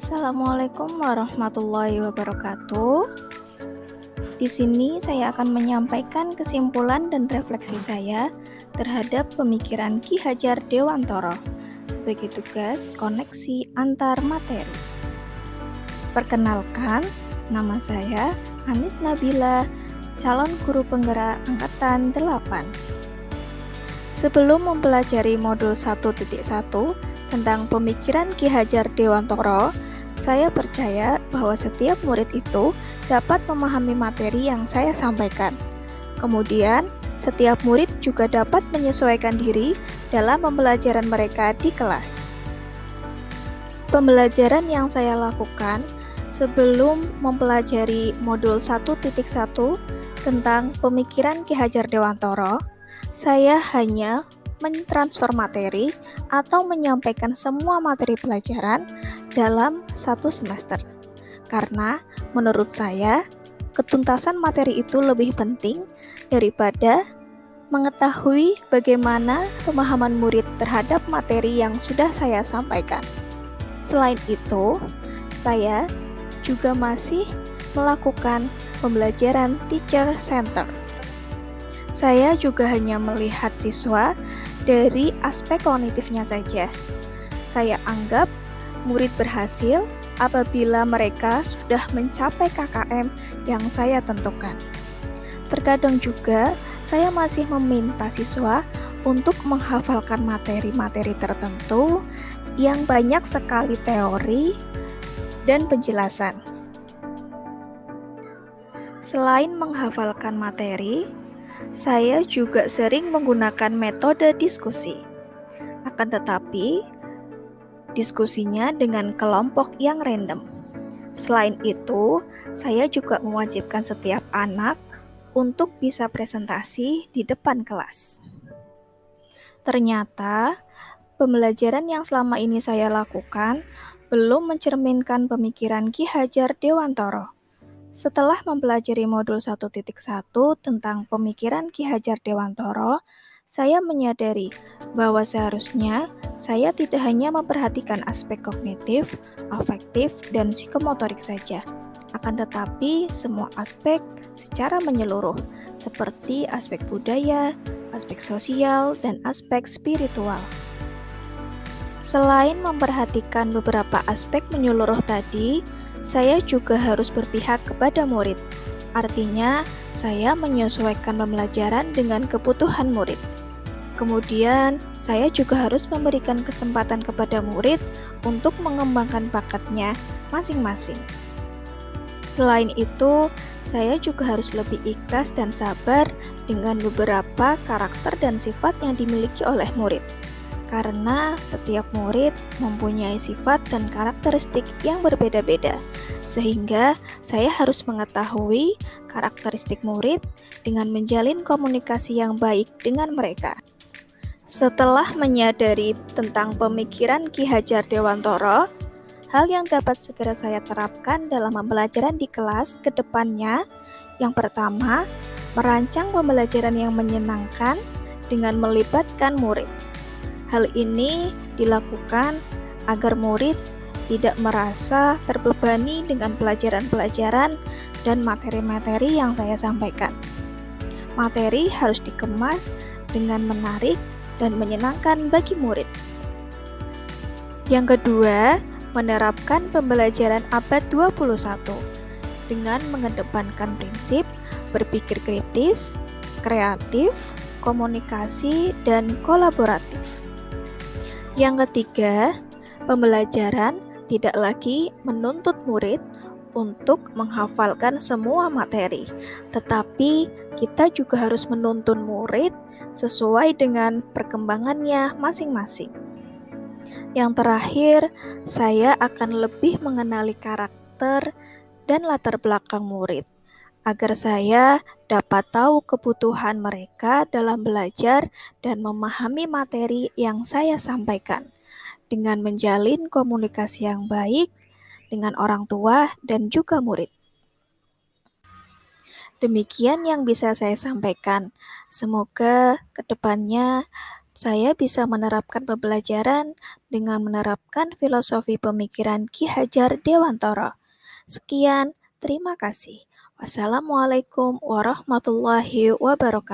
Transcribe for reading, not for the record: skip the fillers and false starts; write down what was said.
Assalamualaikum warahmatullahi wabarakatuh. Di sini saya akan menyampaikan kesimpulan dan refleksi saya terhadap pemikiran Ki Hajar Dewantoro sebagai tugas koneksi antar materi. Perkenalkan, nama saya Anis Nabila, calon guru penggerak angkatan 8. Sebelum mempelajari modul 1.1 tentang pemikiran Ki Hajar Dewantoro, saya percaya bahwa setiap murid itu dapat memahami materi yang saya sampaikan. Kemudian, setiap murid juga dapat menyesuaikan diri dalam pembelajaran mereka di kelas. Pembelajaran yang saya lakukan sebelum mempelajari modul 1.1 tentang pemikiran Ki Hajar Dewantoro, saya hanya mentransfer materi atau menyampaikan semua materi pelajaran dalam satu semester. Karena menurut saya, ketuntasan materi itu lebih penting daripada mengetahui bagaimana pemahaman murid terhadap materi yang sudah saya sampaikan. Selain itu, saya juga masih melakukan pembelajaran teacher center. Saya juga hanya melihat siswa dari aspek kognitifnya saja. Saya anggap murid berhasil apabila mereka sudah mencapai KKM yang saya tentukan. Terkadang juga saya masih meminta siswa untuk menghafalkan materi-materi tertentu yang banyak sekali teori dan penjelasan. Selain menghafalkan materi, saya juga sering menggunakan metode diskusi. Akan tetapi, diskusinya dengan kelompok yang random. Selain itu, saya juga mewajibkan setiap anak untuk bisa presentasi di depan kelas. Ternyata, pembelajaran yang selama ini saya lakukan belum mencerminkan pemikiran Ki Hajar Dewantoro. Setelah mempelajari modul 1.1 tentang pemikiran Ki Hajar Dewantoro, saya menyadari bahwa seharusnya saya tidak hanya memperhatikan aspek kognitif, afektif, dan psikomotorik saja, akan tetapi semua aspek secara menyeluruh, seperti aspek budaya, aspek sosial, dan aspek spiritual. Selain memperhatikan beberapa aspek menyeluruh tadi, saya juga harus berpihak kepada murid. Artinya, saya menyesuaikan pembelajaran dengan kebutuhan murid. Kemudian, saya juga harus memberikan kesempatan kepada murid untuk mengembangkan bakatnya masing-masing. Selain itu, saya juga harus lebih ikhlas dan sabar dengan beberapa karakter dan sifat yang dimiliki oleh murid. Karena setiap murid mempunyai sifat dan karakteristik yang berbeda-beda, sehingga saya harus mengetahui karakteristik murid dengan menjalin komunikasi yang baik dengan mereka. Setelah menyadari tentang pemikiran Ki Hajar Dewantoro, hal yang dapat segera saya terapkan dalam pembelajaran di kelas ke depannya, yang pertama, merancang pembelajaran yang menyenangkan dengan melibatkan murid. Hal ini dilakukan agar murid tidak merasa terbebani dengan pelajaran-pelajaran dan materi-materi yang saya sampaikan. Materi harus dikemas dengan menarik dan menyenangkan bagi murid. Yang kedua, menerapkan pembelajaran abad 21 dengan mengedepankan prinsip berpikir kritis, kreatif, komunikasi, dan kolaboratif. Yang ketiga, pembelajaran tidak lagi menuntut murid untuk menghafalkan semua materi, tetapi kita juga harus menuntun murid sesuai dengan perkembangannya masing-masing. Yang terakhir, saya akan lebih mengenali karakter dan latar belakang murid, agar saya dapat tahu kebutuhan mereka dalam belajar dan memahami materi yang saya sampaikan, dengan menjalin komunikasi yang baik dengan orang tua dan juga murid. Demikian yang bisa saya sampaikan. Semoga kedepannya Saya bisa menerapkan pembelajaran dengan menerapkan filosofi pemikiran Ki Hajar Dewantara. Sekian, terima kasih. Wassalamualaikum warahmatullahi wabarakatuh.